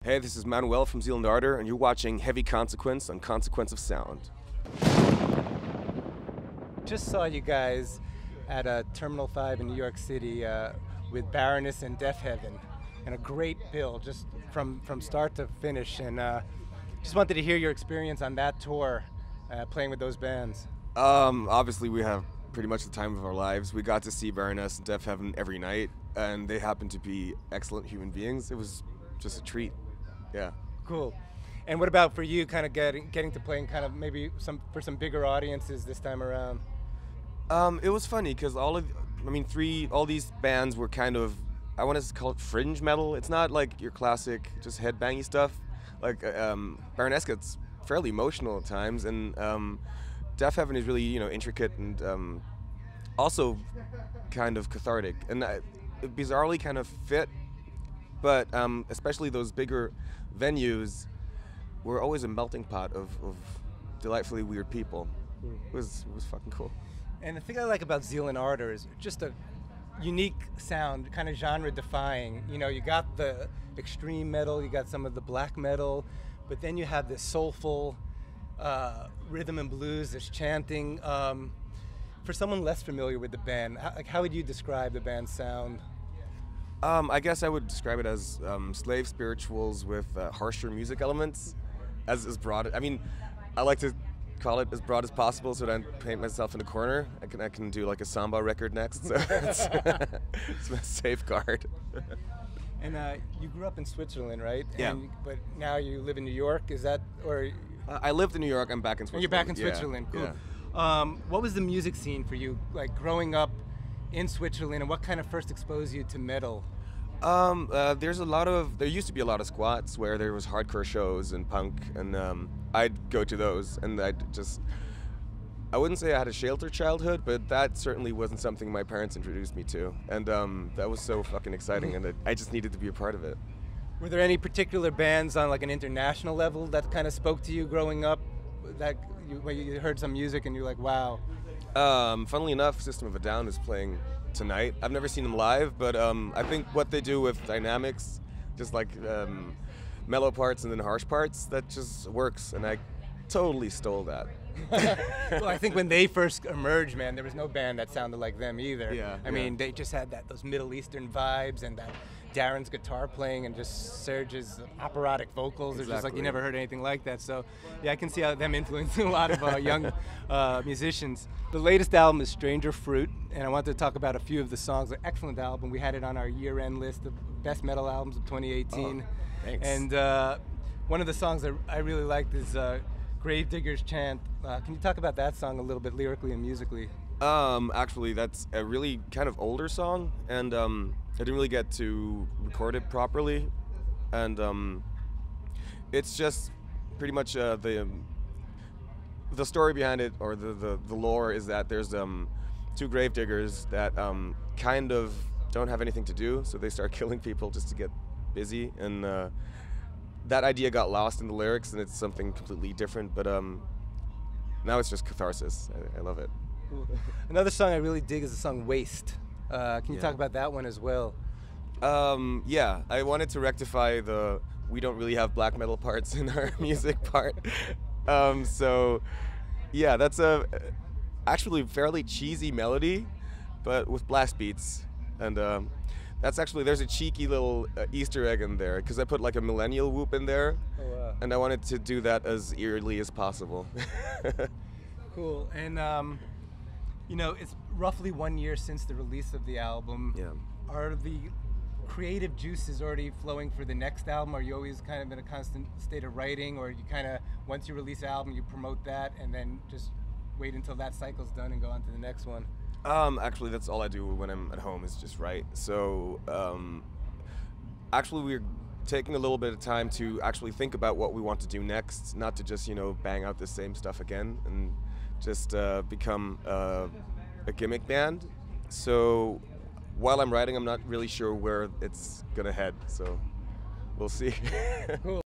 Hey, this is Manuel from Zeal Ardor, and you're watching Heavy Consequence on Consequence of Sound. Just saw you guys at Terminal 5 in New York City with Baroness and Deafheaven, and a great bill just from start to finish. And just wanted to hear your experience on that tour, playing with those bands. Obviously, we have pretty much the time of our lives. We got to see Baroness and Deafheaven every night, and they happen to be excellent human beings. It was just a treat. Yeah. Cool. And what about for you, kind of getting to play in kind of maybe for some bigger audiences this time around? It was funny because all these bands were kind of, I want to call it fringe metal. It's not like your classic just headbangy stuff. Like Baroness gets fairly emotional at times, and Deafheaven is really intricate and also kind of cathartic, and bizarrely kind of fit. But especially those bigger venues were always a melting pot of delightfully weird people. It was fucking cool. And the thing I like about Zeal Ardor is just a unique sound, kind of genre-defying. You got the extreme metal, you got some of the black metal, but then you have this soulful rhythm and blues, this chanting. For someone less familiar with the band, how would you describe the band's sound? I guess I would describe it as slave spirituals with harsher music elements, as broad. I mean, I like to call it as broad as possible, so I don't paint myself in a corner. I can do like a samba record next, so it's a safeguard. And you grew up in Switzerland, right? Yeah. But now you live in New York. Is that or? I lived in New York. I'm back in Switzerland. You're back in Switzerland. Yeah. Cool. Yeah. What was the music scene for you, like growing up in Switzerland, and what kind of first exposed you to metal? There used to be a lot of squats where there was hardcore shows and punk, and I'd go to those, and I wouldn't say I had a sheltered childhood, but that certainly wasn't something my parents introduced me to, and that was so fucking exciting, and I just needed to be a part of it. Were there any particular bands on like an international level that kind of spoke to you growing up, when you heard some music and you're like, wow? Funnily enough, System of a Down is playing tonight. I've never seen them live, but I think what they do with dynamics, just like mellow parts and then harsh parts, that just works, and I totally stole that. Well, I think when they first emerged, man, there was no band that sounded like them either. Yeah, I mean, they just had those Middle Eastern vibes, and that Darren's guitar playing and just Serge's operatic vocals. It's just like you never heard anything like that. So, yeah, I can see how them influencing a lot of young musicians. The latest album is Stranger Fruit, and I wanted to talk about a few of the songs. An excellent album. We had it on our year-end list of best metal albums of 2018. Oh, thanks. And one of the songs that I really liked is Gravedigger's Chant. Can you talk about that song a little bit lyrically and musically? Actually, that's a really kind of older song, and I didn't really get to record it properly, and it's just pretty much the story behind it, or the lore, is that there's two gravediggers that kind of don't have anything to do, so they start killing people just to get busy, and that idea got lost in the lyrics, and it's something completely different, but now it's just catharsis. I love it. Cool. Another song I really dig is the song Waste. Can you talk about that one as well? Yeah, I wanted to rectify we don't really have black metal parts in our music part. So, yeah, that's actually fairly cheesy melody, but with blast beats. And that's actually, there's a cheeky little Easter egg in there, because I put like a millennial whoop in there. Oh, wow. And I wanted to do that as eerily as possible. Cool. And it's roughly 1 year since the release of the album. Yeah. Are the creative juices already flowing for the next album? Are you always kind of in a constant state of writing, or you kind of, once you release an album, you promote that and then just wait until that cycle's done and go on to the next one? Actually, that's all I do when I'm at home, is just write. So, actually, we're taking a little bit of time to actually think about what we want to do next, not to just, bang out the same stuff again and just become a gimmick band. So while I'm writing, I'm not really sure where it's gonna head, so we'll see. Cool.